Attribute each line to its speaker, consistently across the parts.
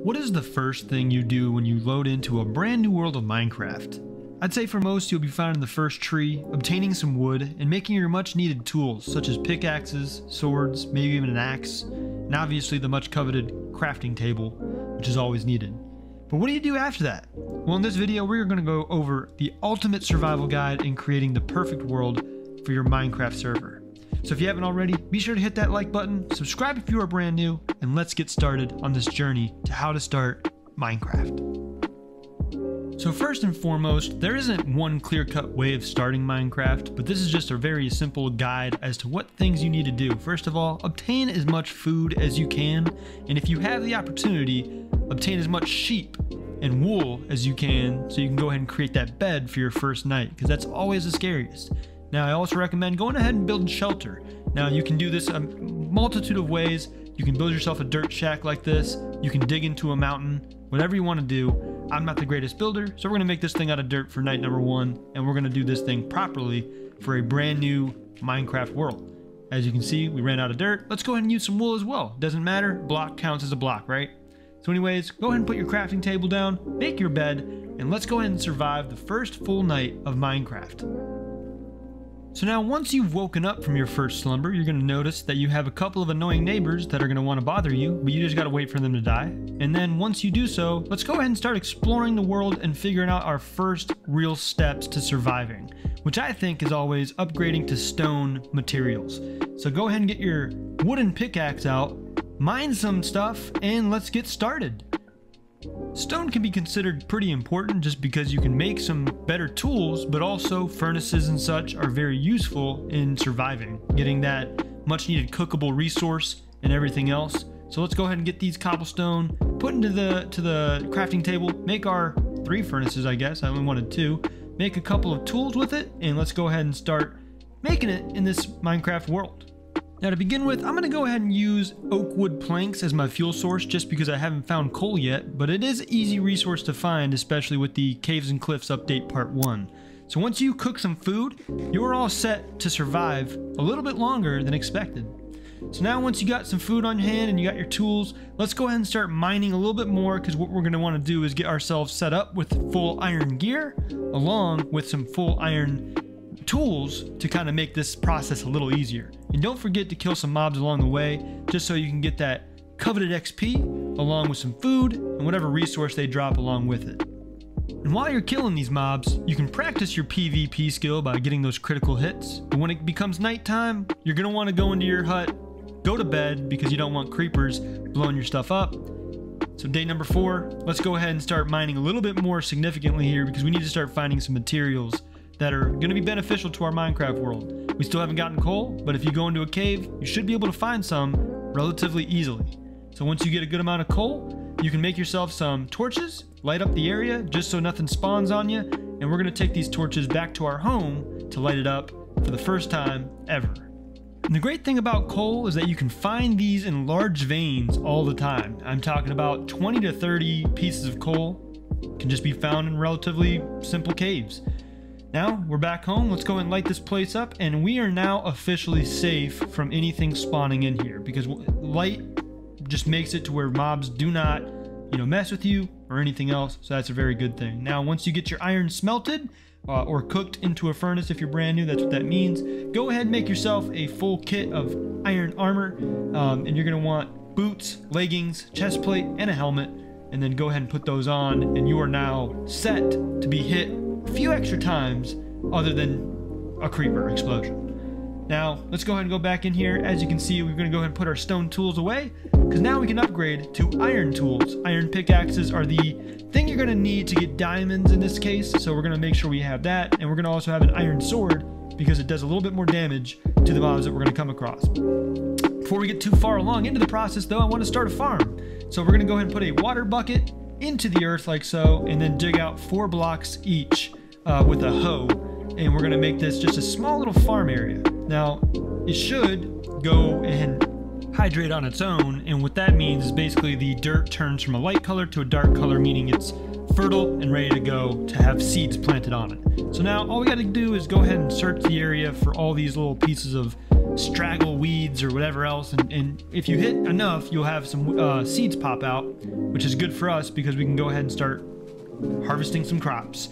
Speaker 1: What is the first thing you do when you load into a brand new world of Minecraft? I'd say for most you'll be finding the first tree, obtaining some wood, and making your much needed tools such as pickaxes, swords, maybe even an axe, and obviously the much coveted crafting table, which is always needed. But what do you do after that? Well, in this video we're going to go over the ultimate survival guide in creating the perfect world for your Minecraft server. So if you haven't already, be sure to hit that like button, subscribe if you are brand new, and let's get started on this journey to how to start Minecraft. So first and foremost, there isn't one clear-cut way of starting Minecraft, but this is just a very simple guide as to what things you need to do. First of all, obtain as much food as you can, and if you have the opportunity, obtain as much sheep and wool as you can so you can go ahead and create that bed for your first night, because that's always the scariest. Now, I also recommend going ahead and building shelter. Now, you can do this a multitude of ways. You can build yourself a dirt shack like this. You can dig into a mountain, whatever you want to do. I'm not the greatest builder, so we're going to make this thing out of dirt for night number one, and we're going to do this thing properly for a brand new Minecraft world. As you can see, we ran out of dirt. Let's go ahead and use some wool as well. Doesn't matter, block counts as a block, right? So anyways, go ahead and put your crafting table down, make your bed, and let's go ahead and survive the first full night of Minecraft. So now once you've woken up from your first slumber, you're going to notice that you have a couple of annoying neighbors that are going to want to bother you, but you just got to wait for them to die. And then once you do so, let's go ahead and start exploring the world and figuring out our first real steps to surviving, which I think is always upgrading to stone materials. So go ahead and get your wooden pickaxe out, mine some stuff, and let's get started. Stone can be considered pretty important just because you can make some better tools, but also furnaces and such are very useful in surviving, getting that much needed cookable resource and everything else. So let's go ahead and get these cobblestone, put into the crafting table, make our 3 furnaces, I guess. I only wanted 2. Make a couple of tools with it, and let's go ahead and start making it in this Minecraft world. Now to begin with, I'm going to go ahead and use oak wood planks as my fuel source just because I haven't found coal yet, but it is an easy resource to find, especially with the Caves and Cliffs update part 1. So once you cook some food, you're all set to survive a little bit longer than expected. So now once you got some food on hand and you got your tools, let's go ahead and start mining a little bit more, because what we're going to want to do is get ourselves set up with full iron gear along with some full iron tools to kind of make this process a little easier. And don't forget to kill some mobs along the way, just so you can get that coveted XP along with some food and whatever resource they drop along with it. And while you're killing these mobs, you can practice your PvP skill by getting those critical hits. But when it becomes nighttime, you're going to want to go into your hut, go to bed, because you don't want creepers blowing your stuff up. So day number 4, let's go ahead and start mining a little bit more significantly here, because we need to start finding some materials that are going to be beneficial to our Minecraft world. We still haven't gotten coal, but if you go into a cave, you should be able to find some relatively easily. So once you get a good amount of coal, you can make yourself some torches, light up the area just so nothing spawns on you, and we're going to take these torches back to our home to light it up for the first time ever. And the great thing about coal is that you can find these in large veins all the time. I'm talking about 20 to 30 pieces of coal can just be found in relatively simple caves. Now, we're back home. Let's go ahead and light this place up, and we are now officially safe from anything spawning in here, because light just makes it to where mobs do not, mess with you or anything else, so that's a very good thing. Now, once you get your iron smelted or cooked into a furnace, if you're brand new, that's what that means. Go ahead and make yourself a full kit of iron armor, and you're going to want boots, leggings, chest plate, and a helmet, and then go ahead and put those on, and you are now set to be hit a few extra times other than a creeper explosion. Now let's go ahead and go back in here. As you can see, we're going to go ahead and put our stone tools away, because now we can upgrade to iron tools. Iron pickaxes are the thing you're going to need to get diamonds in this case, so we're going to make sure we have that, and we're going to also have an iron sword because it does a little bit more damage to the mobs that we're going to come across. Before we get too far along into the process though, I want to start a farm. So we're going to go ahead and put a water bucket into the earth like so, and then dig out 4 blocks each with a hoe, and we're going to make this just a small little farm area. Now it should go and hydrate on its own, and what that means is basically the dirt turns from a light color to a dark color, meaning it's fertile and ready to go to have seeds planted on it. So now all we got to do is go ahead and search the area for all these little pieces of straggle weeds or whatever else, and if you hit enough, you'll have some seeds pop out, which is good for us because we can go ahead and start harvesting some crops.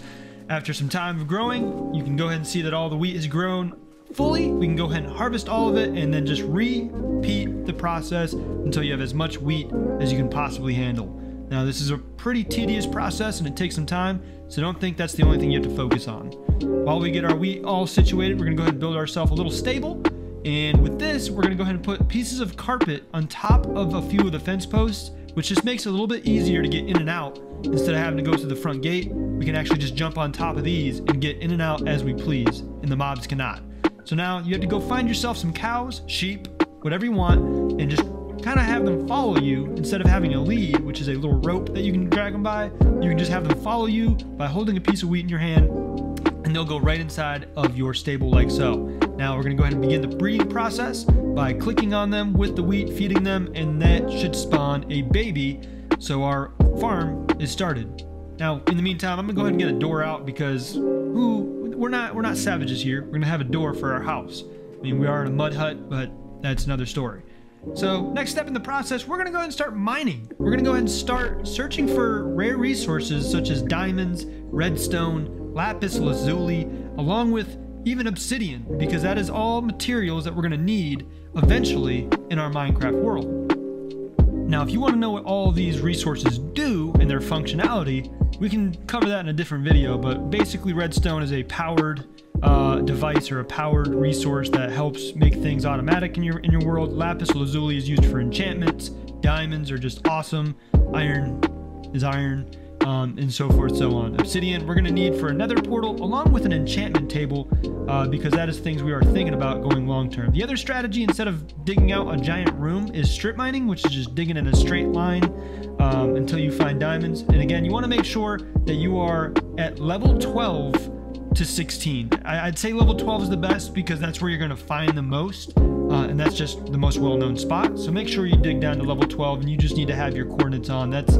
Speaker 1: After some time of growing, you can go ahead and see that all the wheat has grown fully. We can go ahead and harvest all of it and then just repeat the process until you have as much wheat as you can possibly handle. Now, this is a pretty tedious process and it takes some time, so don't think that's the only thing you have to focus on. While we get our wheat all situated, we're gonna go ahead and build ourselves a little stable. And with this, we're gonna go ahead and put pieces of carpet on top of a few of the fence posts, which just makes it a little bit easier to get in and out. Instead of having to go through the front gate, we can actually just jump on top of these and get in and out as we please, and the mobs cannot. So now you have to go find yourself some cows, sheep, whatever you want, and just kind of have them follow you. Instead of having a lead, which is a little rope that you can drag them by, you can just have them follow you by holding a piece of wheat in your hand, and they'll go right inside of your stable like so. Now we're going to go ahead and begin the breeding process by clicking on them with the wheat, feeding them, and that should spawn a baby. So our farm is started. Now, in the meantime, I'm gonna go ahead and get a door out because we're not savages here. We're gonna have a door for our house. I mean, we are in a mud hut, but that's another story. So next step in the process, we're gonna go ahead and start mining. We're gonna go ahead and start searching for rare resources such as diamonds, redstone, lapis lazuli, along with even obsidian, because that is all materials that we're gonna need eventually in our Minecraft world. Now, if you want to know what all these resources do and their functionality, we can cover that in a different video, but basically redstone is a powered device or a powered resource that helps make things automatic in your world. Lapis lazuli is used for enchantments. Diamonds are just awesome. Iron is iron, and so forth, so on. Obsidian, we're going to need for another portal along with an enchantment table, because that is things we are thinking about going long term. The other strategy, instead of digging out a giant room, is strip mining, which is just digging in a straight line until you find diamonds. And again, you want to make sure that you are at level 12 to 16. I'd say level 12 is the best because that's where you're going to find the most, and that's just the most well-known spot. So make sure you dig down to level 12, and you just need to have your coordinates on. That's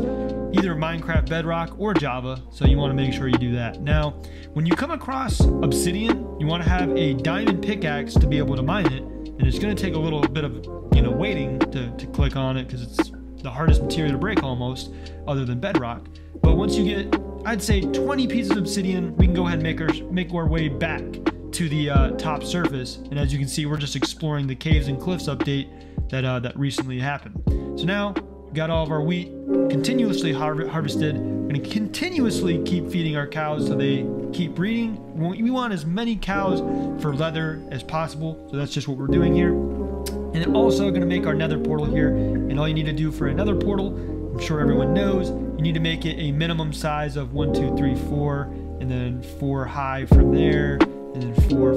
Speaker 1: either Minecraft Bedrock or Java, so you want to make sure you do that. Now, when you come across obsidian, you want to have a diamond pickaxe to be able to mine it, and it's going to take a little bit of waiting to click on it because it's the hardest material to break almost, other than Bedrock. But once you get, I'd say 20 pieces of obsidian, we can go ahead and make our way back to the top surface. And as you can see, we're just exploring the caves and cliffs update that recently happened. So now we got all of our wheat continuously harvested. We're going to continuously keep feeding our cows so they keep breeding. We want as many cows for leather as possible, so that's just what we're doing here. And then also going to make our nether portal here, and all you need to do for another portal, I'm sure everyone knows, you need to make it a minimum size of 1, 2, 3, 4, and then 4 high from there, and then 4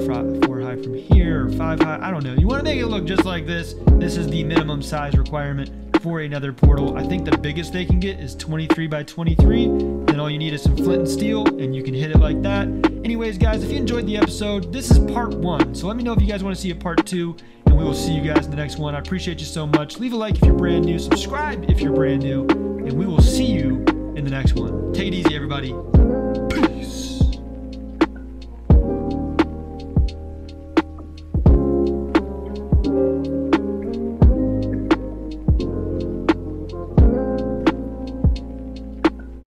Speaker 1: high from here, or 5 high, I don't know. You want to make it look just like this. This is the minimum size requirement for a nether portal. I think the biggest they can get is 23 by 23. Then all you need is some flint and steel, and you can hit it like that. Anyways, guys, if you enjoyed the episode, this is part 1. So let me know if you guys want to see a part 2, and we will see you guys in the next one. I appreciate you so much. Leave a like if you're brand new, subscribe if you're brand new, and we will see you in the next one. Take it easy, everybody.